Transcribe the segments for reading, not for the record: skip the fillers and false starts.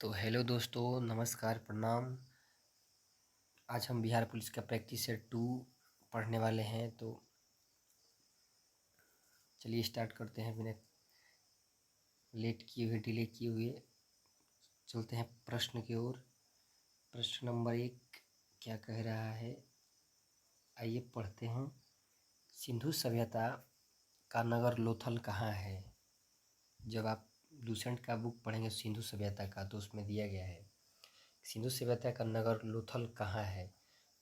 तो हेलो दोस्तों, नमस्कार, प्रणाम। आज हम बिहार पुलिस का प्रैक्टिस सेट 2 पढ़ने वाले हैं। तो चलिए स्टार्ट करते हैं बिना लेट किए हुए, डिले किए हुए। चलते हैं प्रश्न की ओर। प्रश्न नंबर 1 क्या कह रहा है, आइए पढ़ते हैं। सिंधु सभ्यता का नगर लोथल कहाँ है? जब आप लूसेंट का बुक पढ़ेंगे सिंधु सभ्यता का, तो उसमें दिया गया है सिंधु सभ्यता का नगर लोथल कहाँ है।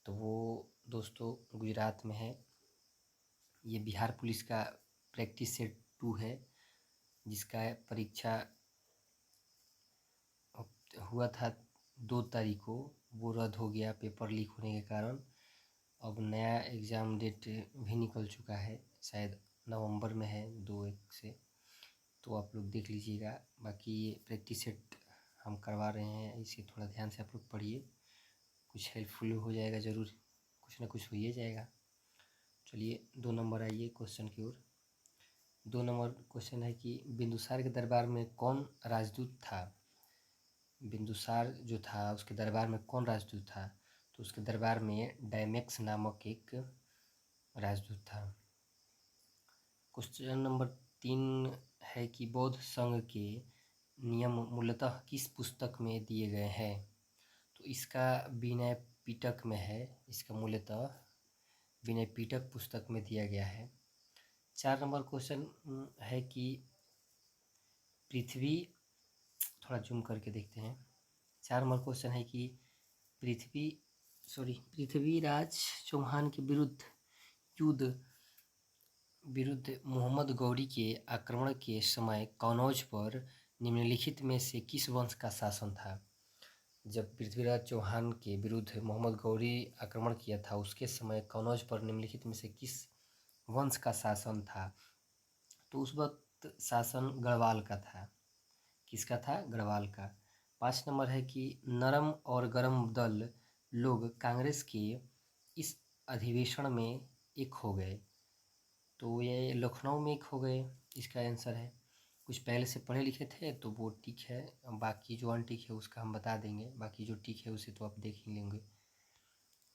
तो वो दोस्तों गुजरात में है। ये बिहार पुलिस का प्रैक्टिस सेट 2 है, जिसका परीक्षा हुआ था 2 तारीख को। वो रद्द हो गया पेपर लीक होने के कारण। अब नया एग्ज़ाम डेट भी निकल चुका है, शायद नवंबर में है 2-1 से। तो आप लोग देख लीजिएगा। बाकी ये प्रैक्टिस सेट हम करवा रहे हैं, इसे थोड़ा ध्यान से आप लोग पढ़िए, कुछ हेल्पफुल हो जाएगा ज़रूर, कुछ ना कुछ हो ही जाएगा। चलिए 2 नंबर आइए क्वेश्चन की ओर। 2 नंबर क्वेश्चन है कि बिंदुसार के दरबार में कौन राजदूत था? बिंदुसार जो था उसके दरबार में कौन राजदूत था? तो उसके दरबार में डायमेक्स नामक एक राजदूत था। क्वेश्चन नंबर 3 है कि बौद्ध संघ के नियम मूलतः किस पुस्तक में दिए गए हैं? तो इसका विनय पिटक में है। इसका मूलतः विनय पिटक पुस्तक में दिया गया है। 4 नंबर क्वेश्चन है कि पृथ्वी, थोड़ा जूम करके देखते हैं। 4 नंबर क्वेश्चन है कि पृथ्वीराज चौहान के विरुद्ध मोहम्मद गौरी के आक्रमण के समय कनौज पर निम्नलिखित में से किस वंश का शासन था? जब पृथ्वीराज चौहान के विरुद्ध मोहम्मद गौरी आक्रमण किया था, उसके समय कनौज पर निम्नलिखित में से किस वंश का शासन था? तो उस वक्त शासन गढ़वाल का था। किसका था? गढ़वाल का। 5 नंबर है कि नरम और गरम दल लोग कांग्रेस के इस अधिवेशन में एक हो गए। तो ये लखनऊ में एक हो गए, इसका आंसर है। कुछ पहले से पढ़े लिखे थे तो वो टिक है, बाकी जो अनटिक है उसका हम बता देंगे, बाकी जो टिक है उसे तो आप देख ही लेंगे।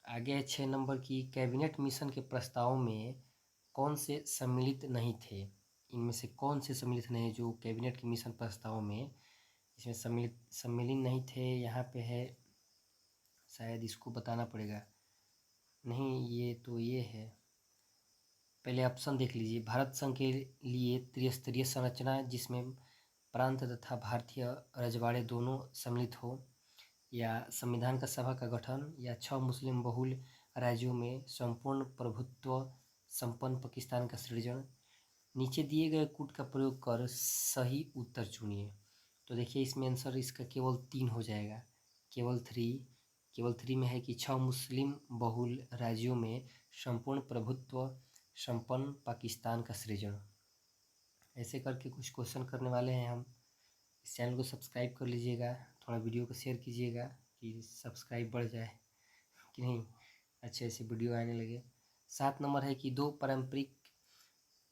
आगे है 6 नंबर की कैबिनेट मिशन के प्रस्ताव में कौन से सम्मिलित नहीं थे? इनमें से कौन से सम्मिलित नहीं जो कैबिनेट के मिशन प्रस्ताव में इसमें सम्मिलित नहीं थे? यहाँ पे है, शायद इसको बताना पड़ेगा। नहीं, ये तो ये है। पहले ऑप्शन देख लीजिए। भारत संघ के लिए त्रिस्तरीय संरचना जिसमें प्रांत तथा भारतीय रजवाड़े दोनों सम्मिलित हो, या संविधान का सभा का गठन, या 6 मुस्लिम बहुल राज्यों में संपूर्ण प्रभुत्व संपन्न पाकिस्तान का सृजन। नीचे दिए गए कूट का प्रयोग कर सही उत्तर चुनिए। तो देखिए इसमें आंसर इसका केवल 3 हो जाएगा, केवल थ्री में है कि 6 मुस्लिम बहुल राज्यों में संपूर्ण प्रभुत्व संपन्न पाकिस्तान का सृजन। ऐसे करके कुछ क्वेश्चन करने वाले हैं हम। इस चैनल को सब्सक्राइब कर लीजिएगा, थोड़ा वीडियो को शेयर कीजिएगा कि सब्सक्राइब बढ़ जाए कि नहीं, अच्छे ऐसे वीडियो आने लगे। 7 नंबर है कि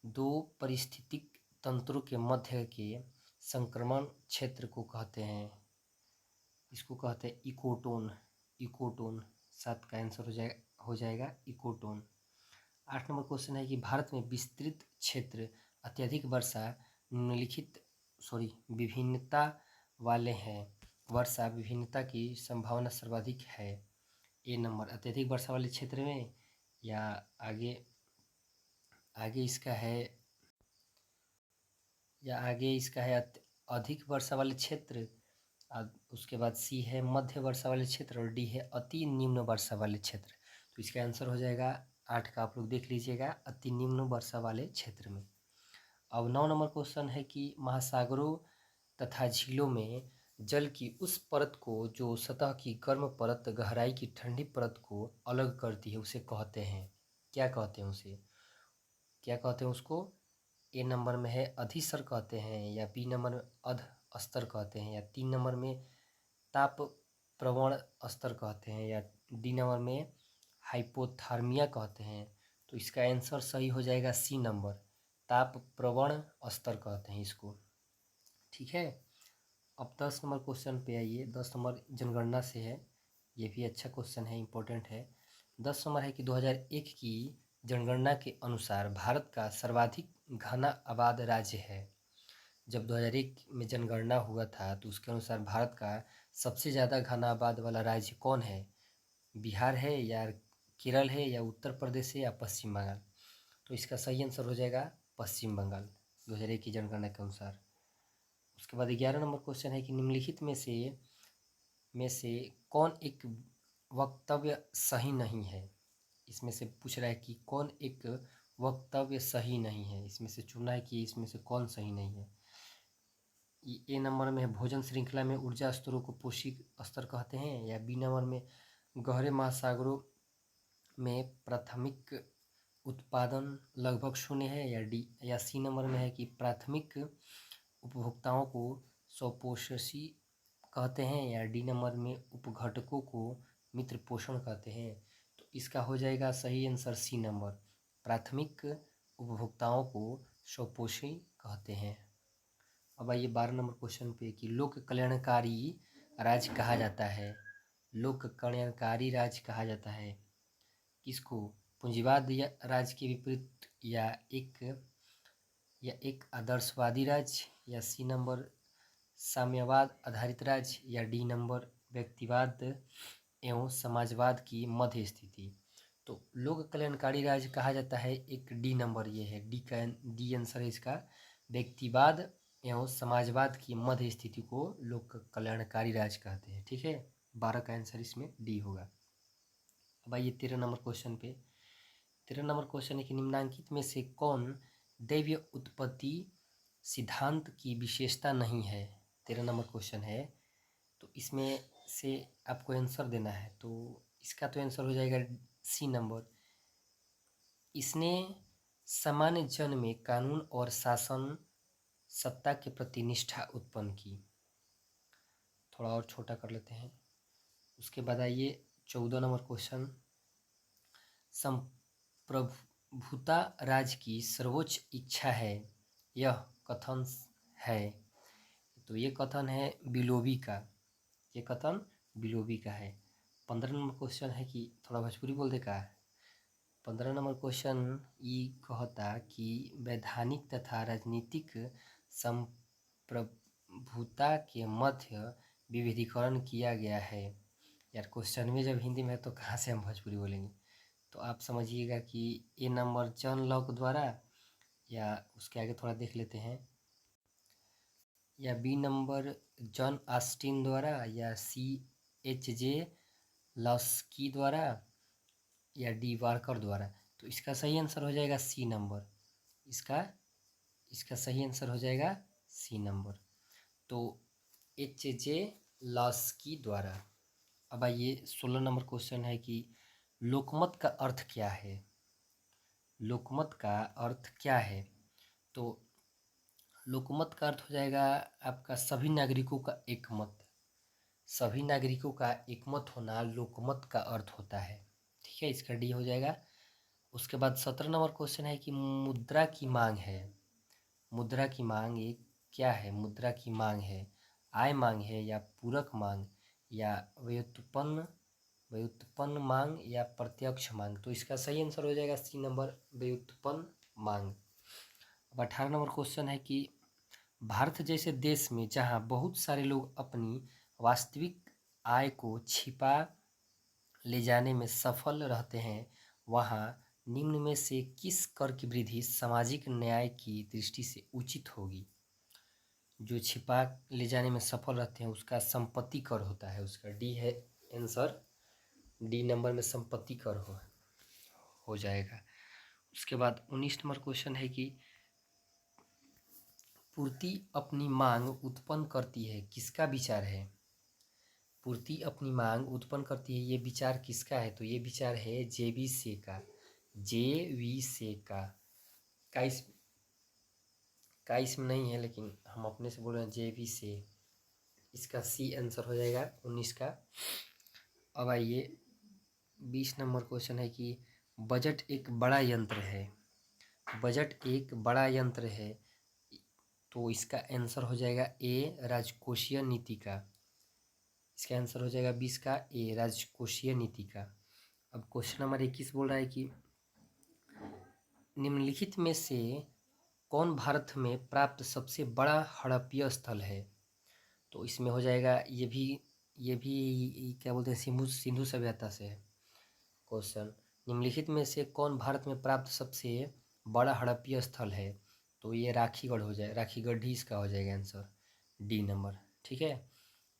दो परिस्थितिक तंत्रों के मध्य के संक्रमण क्षेत्र को कहते हैं, इसको कहते हैं इकोटोन। 7 का आंसर हो जाएगा इकोटोन। 8 नंबर क्वेश्चन है कि भारत में विस्तृत क्षेत्र अत्यधिक विभिन्नता वाले हैं। वर्षा विभिन्नता की संभावना सर्वाधिक है। ए नंबर अत्यधिक वर्षा वाले क्षेत्र में, या आगे इसका है अधिक वर्षा वाले क्षेत्र। उसके बाद सी है मध्य वर्षा वाले क्षेत्र, और डी है अति निम्न वर्षा वाले क्षेत्र। तो इसका आंसर हो जाएगा 8 का, आप लोग देख लीजिएगा, अति निम्न वर्षा वाले क्षेत्र में। अब 9 नंबर क्वेश्चन है कि महासागरों तथा झीलों में जल की उस परत को जो सतह की गर्म परत गहराई की ठंडी परत को अलग करती है, उसे कहते हैं, क्या कहते हैं उसको? ए नंबर में है अधिसर कहते हैं, या बी नंबर में अध अस्तर कहते हैं, या 3 नंबर में ताप प्रवण अस्तर कहते हैं, या डी नंबर में हाइपोथर्मिया कहते हैं। तो इसका आंसर सही हो जाएगा सी नंबर, ताप प्रवण अस्तर कहते हैं इसको। ठीक है। अब 10 नंबर क्वेश्चन पे आइए। 10 नंबर जनगणना से है, ये भी अच्छा क्वेश्चन है, इम्पोर्टेंट है। 10 नंबर है कि 2001 की जनगणना के अनुसार भारत का सर्वाधिक घना आबाद राज्य है। जब 2001 में जनगणना हुआ था तो उसके अनुसार भारत का सबसे ज़्यादा घना आबाद वाला राज्य कौन है? बिहार है या केरल है या उत्तर प्रदेश है या पश्चिम बंगाल? तो इसका सही आंसर हो जाएगा पश्चिम बंगाल 2001 की जनगणना के अनुसार। उसके बाद 11 नंबर क्वेश्चन है कि निम्नलिखित में से कौन एक वक्तव्य सही नहीं है? इसमें से पूछ रहा है कि कौन एक वक्तव्य सही नहीं है, इसमें से चुनना है कि इसमें से कौन सही नहीं है। ए नंबर में है भोजन श्रृंखला में ऊर्जा स्तरों को पौष्टिक स्तर कहते हैं, या बी नंबर में गहरे महासागरों में प्राथमिक उत्पादन लगभग शून्य है, या सी नंबर में है कि प्राथमिक उपभोक्ताओं को स्वपोषी कहते हैं, या डी नंबर में उपघटकों को मित्र पोषण कहते हैं। तो इसका हो जाएगा सही आंसर सी नंबर, प्राथमिक उपभोक्ताओं को स्वपोषी कहते हैं। अब आइए 12 नंबर क्वेश्चन पे कि लोक कल्याणकारी राज्य कहा जाता है। लोक कल्याणकारी राज्य कहा जाता है किसको? पूंजीवाद या राज्य के विपरीत, या एक आदर्शवादी राज्य, या सी नंबर साम्यवाद आधारित राज्य, या डी नंबर व्यक्तिवाद एवं समाजवाद की मध्य स्थिति। तो लोक कल्याणकारी राज्य कहा जाता है एक डी नंबर, ये है डी आंसर है इसका, व्यक्तिवाद एवं समाजवाद की मध्य स्थिति को लोक कल्याणकारी राज्य कहते हैं। ठीक है, 12 का आंसर इसमें डी होगा। अब आइए 13 नंबर क्वेश्चन पे। 13 नंबर क्वेश्चन है कि निम्नलिखित में से कौन दैवीय उत्पत्ति सिद्धांत की विशेषता नहीं है? 13 नंबर क्वेश्चन है, तो इसमें से आपको आंसर देना है। तो इसका तो आंसर हो जाएगा सी नंबर, इसने सामान्य जन में कानून और शासन सत्ता के प्रति निष्ठा उत्पन्न की। थोड़ा और छोटा कर लेते हैं। उसके बाद आइए 14 नंबर क्वेश्चन, संप्रभुता राज्य की सर्वोच्च इच्छा है, यह कथन है। तो ये कथन है बिलोबी का, ये कथन बिलोबी का है। 15 नंबर क्वेश्चन है कि थोड़ा भोजपुरी बोल दे का। 15 नंबर क्वेश्चन ये कहता कि वैधानिक तथा राजनीतिक संप्रभुता के मध्य विविधीकरण किया गया है। यार क्वेश्चन में जब हिंदी में है तो कहाँ से हम भोजपुरी बोलेंगे? तो आप समझिएगा कि ए नंबर जॉन लॉक द्वारा, या उसके आगे थोड़ा देख लेते हैं, या बी नंबर जॉन ऑस्टिन द्वारा, या सी H.J. लॉस्की द्वारा, या डी वार्कर द्वारा। तो इसका सही आंसर हो जाएगा सी नंबर, इसका सही आंसर हो जाएगा सी नंबर। तो H.J. लॉस्की द्वारा। अब आइए 16 नंबर क्वेश्चन है कि लोकमत का अर्थ क्या है? लोकमत का अर्थ क्या है? तो लोकमत का अर्थ हो जाएगा आपका सभी नागरिकों का एक मत, सभी नागरिकों का एक मत होना लोकमत का अर्थ होता है। ठीक है, इसका डी हो जाएगा। उसके बाद 17 नंबर क्वेश्चन है कि मुद्रा की मांग है। मुद्रा की मांग एक क्या है? मुद्रा की मांग है आय मांग है, या पूरक मांग, या व्युत्पन्न मांग, या प्रत्यक्ष मांग। तो इसका सही आंसर हो जाएगा सी नंबर, व्युत्पन्न मांग। अब 18 नंबर क्वेश्चन है कि भारत जैसे देश में जहां बहुत सारे लोग अपनी वास्तविक आय को छिपा ले जाने में सफल रहते हैं, वहां निम्न में से किस कर की वृद्धि सामाजिक न्याय की दृष्टि से उचित होगी? जो छिपा ले जाने में सफल रहते हैं उसका संपत्ति कर होता है, उसका डी है आंसर, डी नंबर में संपत्ति कर हो जाएगा। उसके बाद 19 नंबर क्वेश्चन है कि पूर्ति अपनी मांग उत्पन्न करती है, किसका विचार है? पूर्ति अपनी मांग उत्पन्न करती है, ये विचार किसका है? तो ये विचार है JV से का, JV से का इसमें नहीं है, लेकिन हम अपने से बोल रहे हैं JV से। इसका सी आंसर हो जाएगा 19 का। अब आइए 20 नंबर क्वेश्चन है कि बजट एक बड़ा यंत्र है, बजट एक बड़ा यंत्र है, तो इसका आंसर हो जाएगा ए राजकोषीय नीति का। इसका आंसर हो जाएगा 20 का ए राजकोषीय नीति का। अब क्वेश्चन नंबर 21 बोल रहा है कि निम्नलिखित में से कौन भारत में प्राप्त सबसे बड़ा हड़प्पीय स्थल है? तो इसमें हो जाएगा ये भी क्या बोलते हैं, सिंधु सभ्यता से है क्वेश्चन। निम्नलिखित में से कौन भारत में प्राप्त सबसे बड़ा हड़प्पीय स्थल है? तो ये राखीगढ़ हो जाए, राखीगढ़ ही इसका हो जाएगा आंसर, डी नंबर। ठीक है,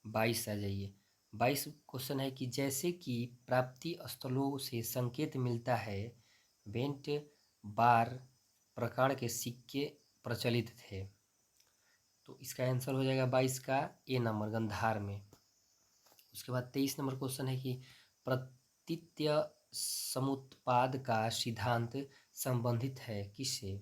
22 आ जाइए। 22 क्वेश्चन है कि जैसे कि प्राप्ति स्थलों से संकेत मिलता है, वेंट बार प्रकार के सिक्के प्रचलित थे। तो इसका आंसर हो जाएगा 22 का ए नंबर, गंधार में। उसके बाद 23 नंबर क्वेश्चन है कि प्रतीत्य समुत्पाद का सिद्धांत संबंधित है किससे?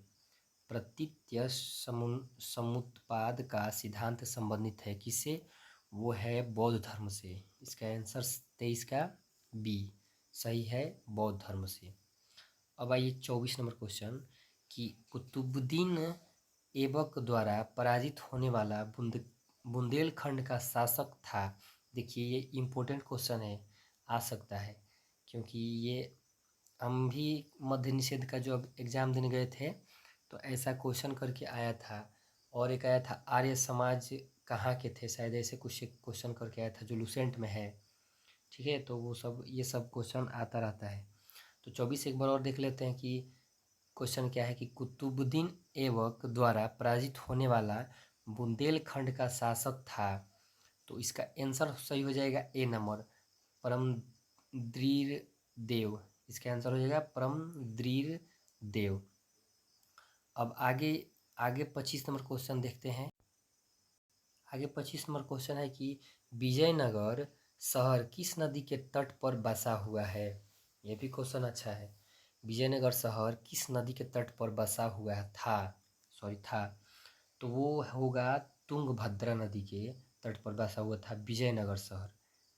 प्रतीत्य समुत्पाद का सिद्धांत संबंधित है किससे? वो है बौद्ध धर्म से। इसका आंसर 23 का बी सही है, बौद्ध धर्म से। अब आइए 24 नंबर क्वेश्चन कि कुतुबुद्दीन ऐबक द्वारा पराजित होने वाला बुंदेलखंड का शासक था। देखिए ये इम्पोर्टेंट क्वेश्चन है, आ सकता है, क्योंकि ये हम भी मध्य निषेध का जो अब एग्ज़ाम देने गए थे तो ऐसा क्वेश्चन करके आया था। और एक आया था आर्य समाज कहाँ के थे, शायद ऐसे कुछ एक क्वेश्चन करके आया था जो लुसेंट में है। ठीक है, तो वो सब ये सब क्वेश्चन आता रहता है। तो 24 एक बार और देख लेते हैं कि क्वेश्चन क्या है कि कुतुबुद्दीन ऐबक द्वारा पराजित होने वाला बुंदेलखंड का शासक था। तो इसका आंसर सही हो जाएगा ए नंबर, परमद्रीर देव। इसका आंसर हो जाएगा परमद्रीर देव। अब आगे आगे 25 नंबर क्वेश्चन देखते हैं। आगे 25 नंबर क्वेश्चन है कि विजयनगर शहर किस नदी के तट पर बसा हुआ है? ये भी क्वेश्चन अच्छा है। विजयनगर शहर किस नदी के तट पर बसा हुआ था? तो वो होगा तुंगभद्रा नदी के तट पर बसा हुआ था विजयनगर शहर।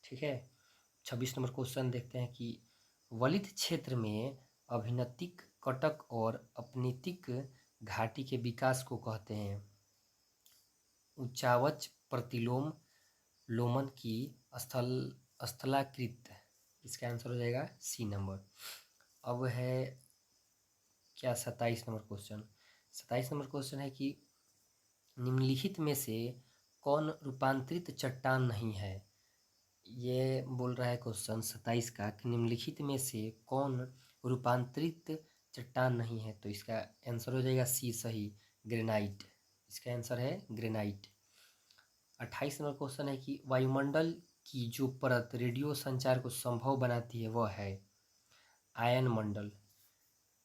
ठीक है, 26 नंबर क्वेश्चन देखते हैं कि वलित क्षेत्र में अभिनतिक कटक और अपनीतिक घाटी के विकास को कहते हैं उच्चावच प्रतिलोम लोमन की स्थलाकृत। इसका आंसर हो जाएगा सी नंबर। अब है क्या 27 नंबर क्वेश्चन। 27 नंबर क्वेश्चन है कि निम्नलिखित में से कौन रूपांतरित चट्टान नहीं है? ये बोल रहा है क्वेश्चन 27 का कि निम्नलिखित में से कौन रूपांतरित चट्टान नहीं है? तो इसका आंसर हो जाएगा सी सही, ग्रेनाइट। इसका आंसर है ग्रेनाइट। 28 नंबर क्वेश्चन है कि वायुमंडल की जो परत रेडियो संचार को संभव बनाती है वह है आयन मंडल।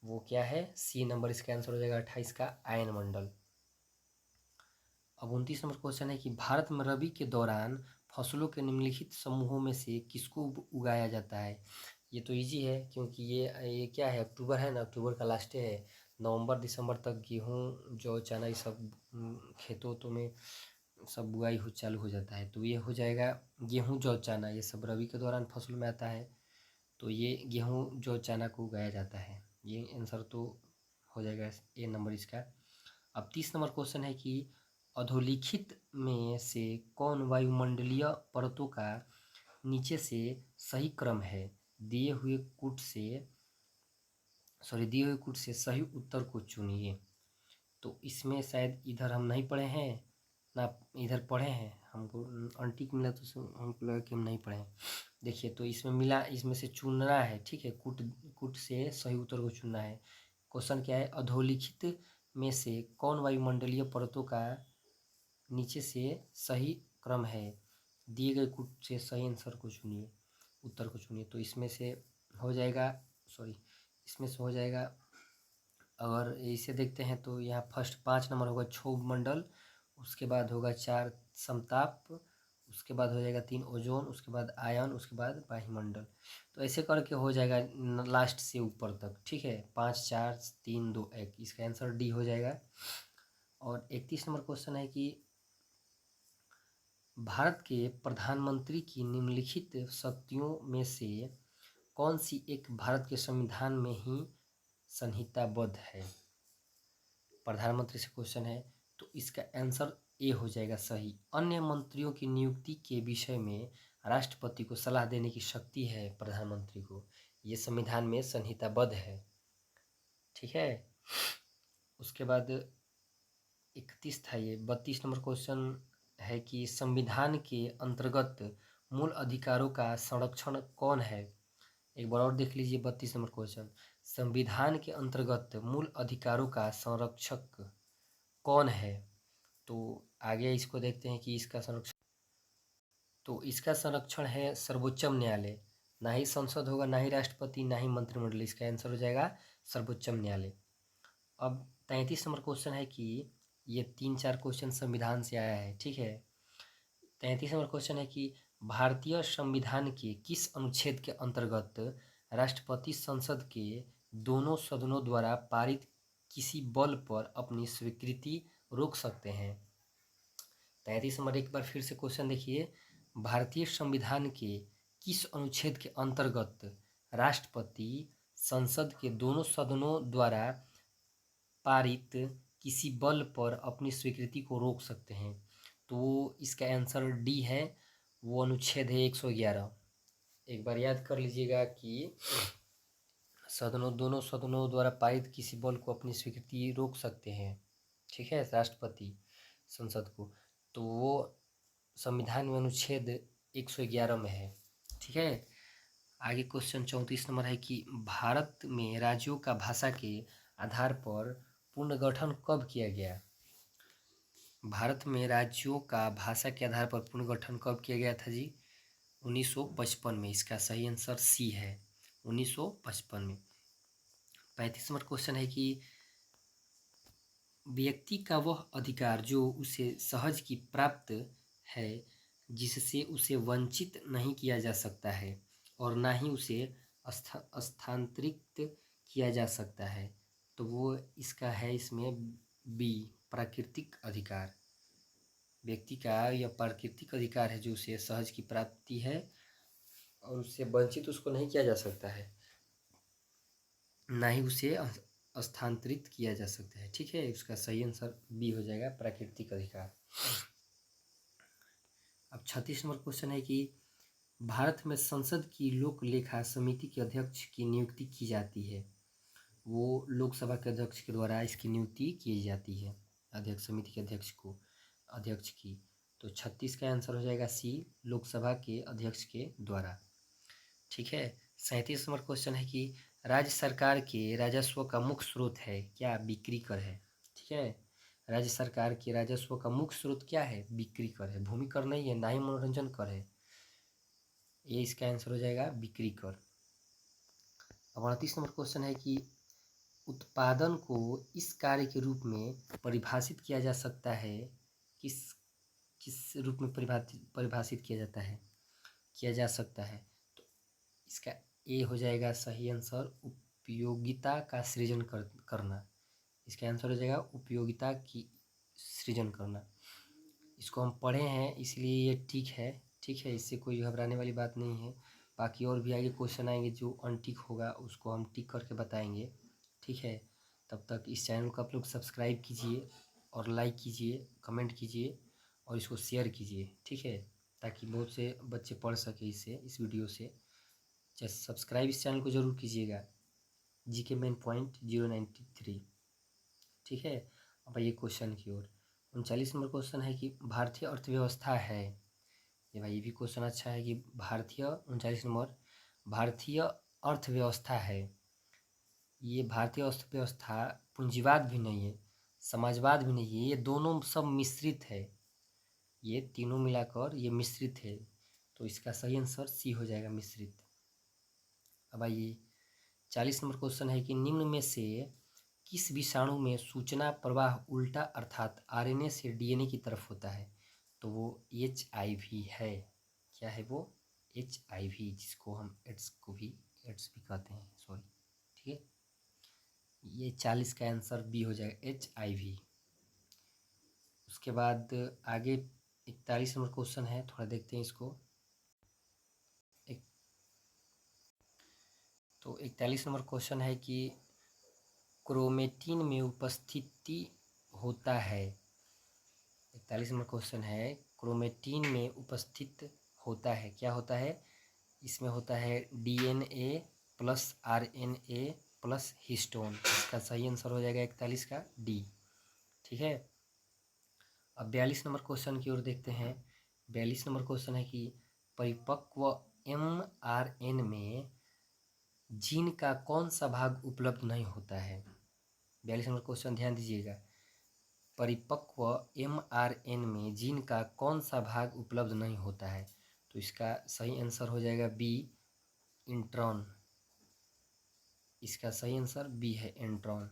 वो क्या है? सी नंबर। इसका आंसर हो जाएगा 28 का आयन मंडल। अब 29 नंबर क्वेश्चन है कि भारत में रबी के दौरान फसलों के निम्नलिखित समूहों में से किसको उगाया जाता है? ये तो इजी है, क्योंकि ये क्या है, अक्टूबर है ना, अक्टूबर का लास्ट है। नवंबर दिसंबर तक गेहूँ जौ चना ये सब खेतों में सब बुआई चालू हो जाता है। तो ये हो जाएगा गेहूँ जौ चना, ये सब रबी के दौरान फसल में आता है। तो ये गेहूँ जौ चना को उगाया जाता है। ये आंसर तो हो जाएगा ए नंबर इसका। अब 30 नंबर क्वेश्चन है कि अधोलिखित में से कौन वायुमंडलीय परतों का नीचे से सही क्रम है? दिए हुए कूट से सही उत्तर को चुनिए। तो इसमें शायद इधर हम नहीं पढ़े हैं ना, इधर पढ़े हैं, हमको आंटी को मिला तो हमको लगा कि हम नहीं पढ़े हैं। देखिए तो इसमें मिला, इसमें से चुनना है। ठीक है, कूट से सही उत्तर को चुनना है। क्वेश्चन क्या है? अधोलिखित में से कौन वायुमंडलीय परतों का नीचे से सही क्रम है? दिए गए कूट से सही आंसर को चुनिए, उत्तर को चुनिए। तो इसमें से हो जाएगा इसमें से हो जाएगा, अगर इसे देखते हैं तो यहाँ फर्स्ट 5 नंबर होगा क्षोभ मंडल, उसके बाद होगा 4 समताप, उसके बाद हो जाएगा 3 ओजोन, उसके बाद आयन, उसके बाद वायुमंडल। तो ऐसे करके हो जाएगा लास्ट से ऊपर तक। ठीक है, 5 4 3 2 1, इसका आंसर डी हो जाएगा। और 31 नंबर क्वेश्चन है कि भारत के प्रधानमंत्री की निम्नलिखित शक्तियों में से कौन सी एक भारत के संविधान में ही संहिताबद्ध है? प्रधानमंत्री से क्वेश्चन है तो इसका आंसर ए हो जाएगा सही। अन्य मंत्रियों की नियुक्ति के विषय में राष्ट्रपति को सलाह देने की शक्ति है प्रधानमंत्री को। ये संविधान में संहिताबद्ध है। ठीक है। उसके बाद 31 था ये। 32 नंबर क्वेश्चन है कि संविधान के अंतर्गत मूल अधिकारों का संरक्षण कौन है। एक बार और देख लीजिए 32 नंबर क्वेश्चन। संविधान के अंतर्गत मूल अधिकारों का संरक्षक कौन है। तो आगे इसको देखते हैं कि इसका संरक्षण, तो इसका संरक्षण है सर्वोच्च न्यायालय। ना ही संसद होगा, ना ही राष्ट्रपति, ना ही मंत्रिमंडल। इसका आंसर हो जाएगा सर्वोच्च न्यायालय। अब 33 नंबर क्वेश्चन है कि ये 3-4 क्वेश्चन संविधान से आया है। ठीक है। 33 नंबर क्वेश्चन है कि भारतीय संविधान के किस अनुच्छेद के अंतर्गत राष्ट्रपति संसद के दोनों सदनों द्वारा पारित किसी बल पर अपनी स्वीकृति रोक सकते हैं। 33 नंबर एक बार फिर से क्वेश्चन देखिए। भारतीय संविधान के किस अनुच्छेद के अंतर्गत राष्ट्रपति संसद के दोनों सदनों द्वारा पारित किसी बल पर अपनी स्वीकृति को रोक सकते हैं। तो इसका आंसर डी है, वो अनुच्छेद है 111। एक बार याद कर लीजिएगा कि दोनों सदनों द्वारा पारित किसी बल को अपनी स्वीकृति रोक सकते हैं। ठीक है, राष्ट्रपति संसद को। तो वो संविधान में अनुच्छेद 111 में है। ठीक है। आगे क्वेश्चन 34 नंबर है कि भारत में राज्यों का भाषा के आधार पर पुनर्गठन कब किया गया। भारत में राज्यों का भाषा के आधार पर पुनर्गठन कब किया गया था जी। 1955 में। इसका सही आंसर सी है, 1955 में। 35 नंबर क्वेश्चन है कि व्यक्ति का वह अधिकार जो उसे सहज की प्राप्त है, जिससे उसे वंचित नहीं किया जा सकता है और ना ही उसे स्थानांतरित किया जा सकता है। तो वो इसका है इसमें बी, प्राकृतिक अधिकार। व्यक्ति का यह प्राकृतिक अधिकार है जो उसे सहज की प्राप्ति है और उससे वंचित उसको नहीं किया जा सकता है, ना ही उसे स्थानांतरित किया जा सकता है। ठीक है, इसका सही आंसर बी हो जाएगा, प्राकृतिक अधिकार। अब 36 नंबर क्वेश्चन है कि भारत में संसद की लोक लेखा समिति के अध्यक्ष की नियुक्ति की जाती है। वो लोकसभा के अध्यक्ष के द्वारा इसकी नियुक्ति की जाती है, अध्यक्ष समिति के अध्यक्ष को, अध्यक्ष की। तो 36 का आंसर हो जाएगा सी, लोकसभा के अध्यक्ष के द्वारा। ठीक है। 37 नंबर क्वेश्चन है कि राज्य सरकार के राजस्व का मुख्य स्रोत है क्या, बिक्री कर है। ठीक है, राज्य सरकार के राजस्व का मुख्य स्रोत क्या है, बिक्री कर है, भूमि कर नहीं है, ना ही मनोरंजन कर है। ये इसका आंसर हो जाएगा बिक्री कर। अब 38 नंबर क्वेश्चन है कि उत्पादन को इस कार्य के रूप में परिभाषित किया जा सकता है, किस किस रूप में परिभाषित किया जा सकता है। तो इसका ए हो जाएगा सही आंसर, उपयोगिता का सृजन करना। इसका आंसर हो जाएगा उपयोगिता की सृजन करना। इसको हम पढ़े हैं इसलिए ये ठीक है। ठीक है, इससे कोई घबराने वाली बात नहीं है। बाकी और भी आगे क्वेश्चन आएंगे जो अनटिक होगा उसको हम टिक करके बताएंगे। ठीक है, तब तक इस चैनल को आप लोग सब्सक्राइब कीजिए और लाइक कीजिए, कमेंट कीजिए और इसको शेयर कीजिए। ठीक है, ताकि बहुत से बच्चे पढ़ सके इस वीडियो से। जैसे सब्सक्राइब इस चैनल को ज़रूर कीजिएगा, जीके मेन पॉइंट 093। ठीक है। अब आइए क्वेश्चन की ओर। 39 नंबर क्वेश्चन है कि भारतीय अर्थव्यवस्था है, ये भाई ये भी क्वेश्चन अच्छा है कि भारतीय 39 नंबर, भारतीय अर्थव्यवस्था है। ये भारतीय अर्थव्यवस्था पूंजीवाद भी नहीं है, समाजवाद भी नहीं है, ये दोनों सब मिश्रित है। ये तीनों मिलाकर ये मिश्रित है। तो इसका सही आंसर सी हो जाएगा, मिश्रित। अब आइए 40 नंबर क्वेश्चन है कि निम्न में से किस विषाणु में सूचना प्रवाह उल्टा अर्थात आरएनए से डीएनए की तरफ होता है। तो वो HIV है। क्या है वो, HIV, जिसको हम एड्स भी कहते हैं, सॉरी। ठीक है, ये 40 का आंसर बी हो जाएगा, HIV। उसके बाद आगे 41 नंबर क्वेश्चन है, थोड़ा देखते हैं इसको। तो 41 नंबर क्वेश्चन है कि क्रोमेटिन में उपस्थिति होता है 41 नंबर क्वेश्चन है, क्रोमेटिन में उपस्थित होता है, क्या होता है? इसमें होता है DNA plus RNA plus histone. इसका सही आंसर हो जाएगा 41 का डी। ठीक है, अब 42 नंबर क्वेश्चन की ओर देखते हैं। 42 नंबर क्वेश्चन है कि परिपक्व mRNA में जीन का कौन सा भाग उपलब्ध नहीं होता है? 42 नंबर क्वेश्चन ध्यान दीजिएगा। परिपक्व mRNA में जीन का कौन सा भाग उपलब्ध नहीं होता है? तो इसका सही आंसर हो जाएगा बी, इंट्रॉन। इसका सही आंसर बी है, इंट्रॉन।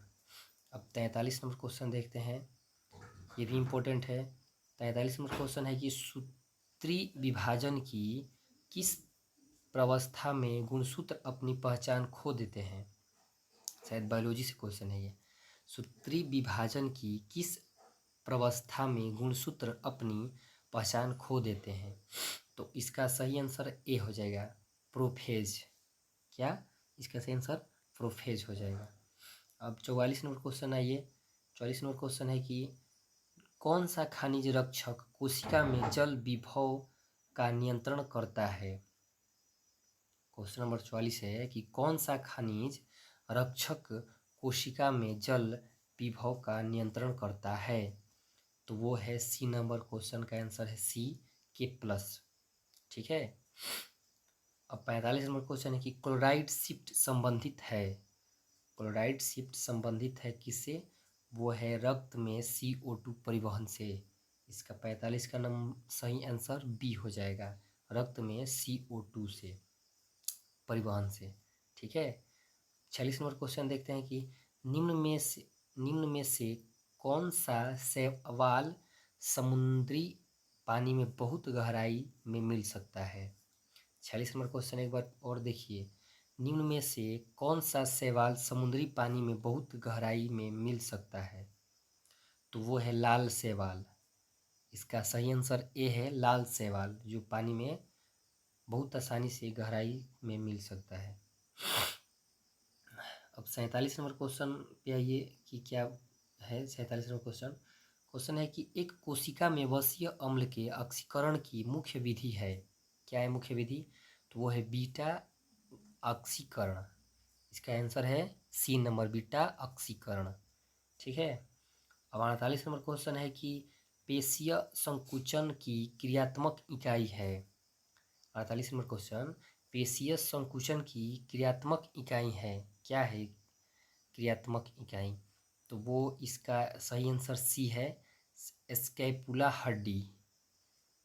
अब 43 नंबर क्वेश्चन देखते हैं, ये भी इम्पोर्टेंट है। 43 नंबर क्वेश्चन है कि सूत्री विभाजन की किस प्रावस्था में गुणसूत्र अपनी पहचान खो देते हैं? शायद बायोलॉजी से क्वेश्चन है ये। सूत्री विभाजन की किस प्रावस्था में गुणसूत्र अपनी पहचान खो देते हैं? तो इसका सही आंसर ए हो जाएगा, प्रोफेज। क्या? इसका सही आंसर प्रोफेज हो जाएगा। अब 44 नंबर क्वेश्चन आइए। 44 नंबर क्वेश्चन है कि कौन सा खनिज रक्षक कोशिका में जल विभव का नियंत्रण करता है? क्वेश्चन नंबर 44 है कि कौन सा खनिज रक्षक कोशिका में जल विभव का नियंत्रण करता है? तो वो है सी नंबर, क्वेश्चन का आंसर है सी, के प्लस। ठीक है, अब 45 नंबर क्वेश्चन है कि क्लोराइड शिफ्ट संबंधित है। क्लोराइड शिफ्ट संबंधित है किससे? वो है रक्त में CO2 परिवहन से। इसका 45 का सही आंसर बी हो जाएगा, रक्त में CO2 से, परिवहन से। ठीक है, 46 नंबर क्वेश्चन देखते हैं कि निम्न में से कौन सा शैवाल समुद्री पानी में बहुत गहराई में मिल सकता है? 46 नंबर क्वेश्चन एक बार और देखिए, निम्न में से कौन सा शैवाल समुद्री पानी में बहुत गहराई में मिल सकता है? तो वो है लाल शैवाल। इसका सही आंसर ए है, लाल शैवाल, जो पानी में बहुत आसानी से गहराई में मिल सकता है। अब 47 नंबर क्वेश्चन पे आइए कि क्या है 47 नंबर क्वेश्चन। क्वेश्चन है कि एक कोशिका में वसीय अम्ल के ऑक्सीकरण की मुख्य विधि है, क्या है मुख्य विधि? तो वो है बीटा ऑक्सीकरण। इसका आंसर है सी नंबर, बीटा ऑक्सीकरण। ठीक है, अब 48 नंबर क्वेश्चन है कि पेशीय संकुचन की क्रियात्मक इकाई है। 48 नंबर क्वेश्चन, पेशीय संकुचन की क्रियात्मक इकाई है, क्या है क्रियात्मक इकाई? तो वो इसका सही आंसर सी है, स्कैपुला हड्डी।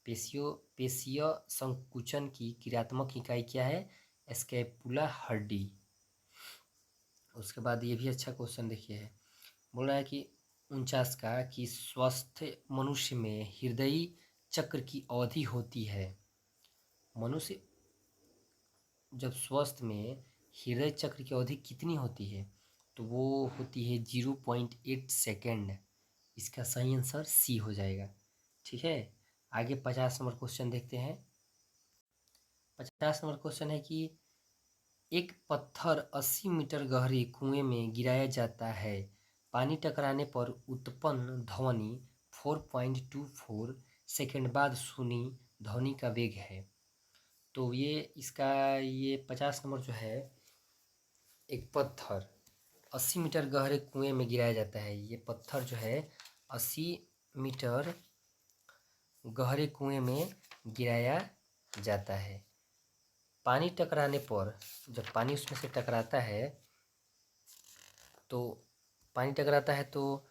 पेशीय संकुचन की क्रियात्मक इकाई क्या है? स्कैपुला हड्डी। उसके बाद ये भी अच्छा क्वेश्चन देखिए है, बोल रहा है कि 49 का कि स्वस्थ मनुष्य में हृदय चक्र की अवधि होती है। मनुष्य जब स्वस्थ में हृदय चक्र की अवधि कितनी होती है? तो वो होती है 0.8 सेकेंड। इसका सही आंसर सी हो जाएगा। ठीक है, आगे 50 नंबर क्वेश्चन देखते हैं। 50 नंबर क्वेश्चन है कि एक पत्थर 80 मीटर गहरे कुएं में गिराया जाता है, पानी टकराने पर उत्पन्न ध्वनि 4.24 सेकेंड बाद सुनी ध्वनि का वेग है। तो ये 50 नंबर जो है, एक पत्थर 80 मीटर गहरे कुएं में गिराया जाता है। ये पत्थर जो है 80 मीटर गहरे कुएं में गिराया जाता है। पानी टकराने पर, जब पानी उसमें से टकराता है तो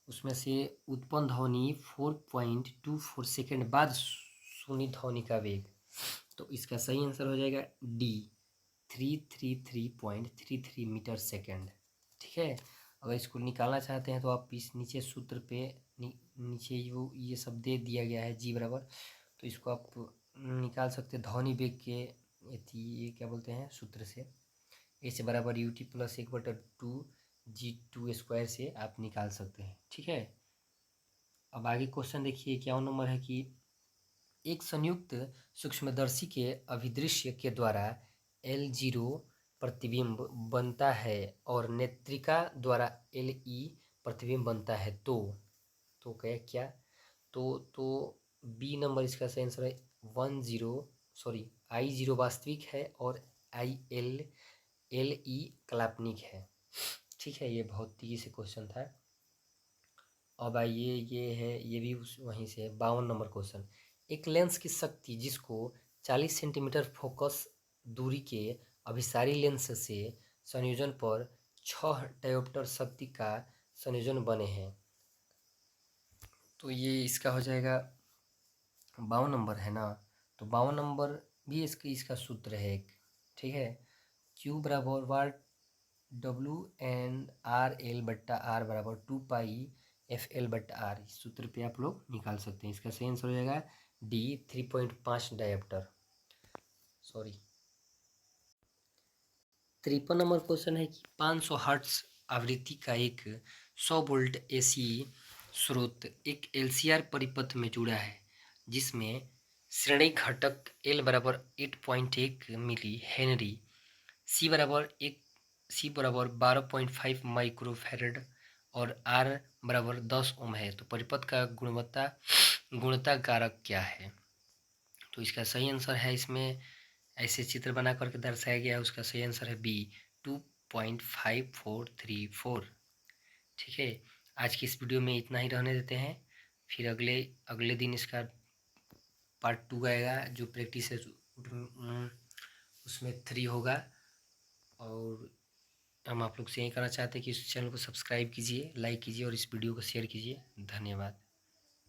उसमें से उत्पन्न ध्वनि 4.24 सेकेंड बाद सुनी ध्वनि का वेग। तो इसका सही आंसर हो जाएगा डी, 333.33 मीटर सेकेंड। ठीक है, अगर इसको निकालना चाहते हैं तो आप इस नीचे सूत्र पे नीचे ये सब दे दिया गया है जी बराबर, तो इसको आप निकाल सकते हैं ध्वनि वेग के ये क्या बोलते हैं सूत्र से, ए से बराबर UT प्लस 1/2 G2² से आप निकाल सकते हैं। ठीक है, अब आगे क्वेश्चन देखिए, 51 नंबर है कि एक संयुक्त सूक्ष्मदर्शी के अभिदृश्य के द्वारा L0 प्रतिबिंब बनता है और नेत्रिका द्वारा LE प्रतिबिंब बनता है, तो क्या? तो बी नंबर इसका सही आंसर है 10 वास्तविक है और ILLE काल्पनिक है। ठीक है, ये भौतिकी से क्वेश्चन था। अब आइए, ये भी वहीं से है। 52 नंबर क्वेश्चन, एक लेंस की शक्ति जिसको 40 सेंटीमीटर फोकस दूरी के अभिसारी लेंस से संयोजन पर 6 डायोप्टर शक्ति का संयोजन बने हैं। तो ये इसका हो जाएगा 52 नंबर है ना। तो 52 नंबर भी इसका सूत्र है एक। ठीक है, Q बराबर वाट WN/RL बट्टा R बराबर 2πFL/R। इस सूत्र पे आप लोग निकाल सकते हैं। इसका सही आंसर हो जाएगा D 3.5 डायोप्टर। 53 नंबर क्वेश्चन है कि 500 हर्ट्ज आवृत्ति का एक 100 वोल्ट AC स्रोत एक LCR परिपथ में जुड़ा है जिसमें श्रेणी घटक L बराबर 8.1 मिली हेनरी, सी बराबर 12.5 माइक्रोफैरड और R बराबर 10 ओम है। तो परिपथ का गुणता कारक क्या है? तो इसका सही आंसर है, इसमें ऐसे चित्र बना करके दर्शाया गया है। उसका सही आंसर है बी 2.5434। ठीक है, आज की इस वीडियो में इतना ही रहने देते हैं। फिर अगले दिन इसका पार्ट 2 आएगा, जो प्रैक्टिस है उसमें 3 होगा। और हम आप लोग से यही कहना चाहते हैं कि इस चैनल को सब्सक्राइब कीजिए, लाइक कीजिए और इस वीडियो को शेयर कीजिए। धन्यवाद।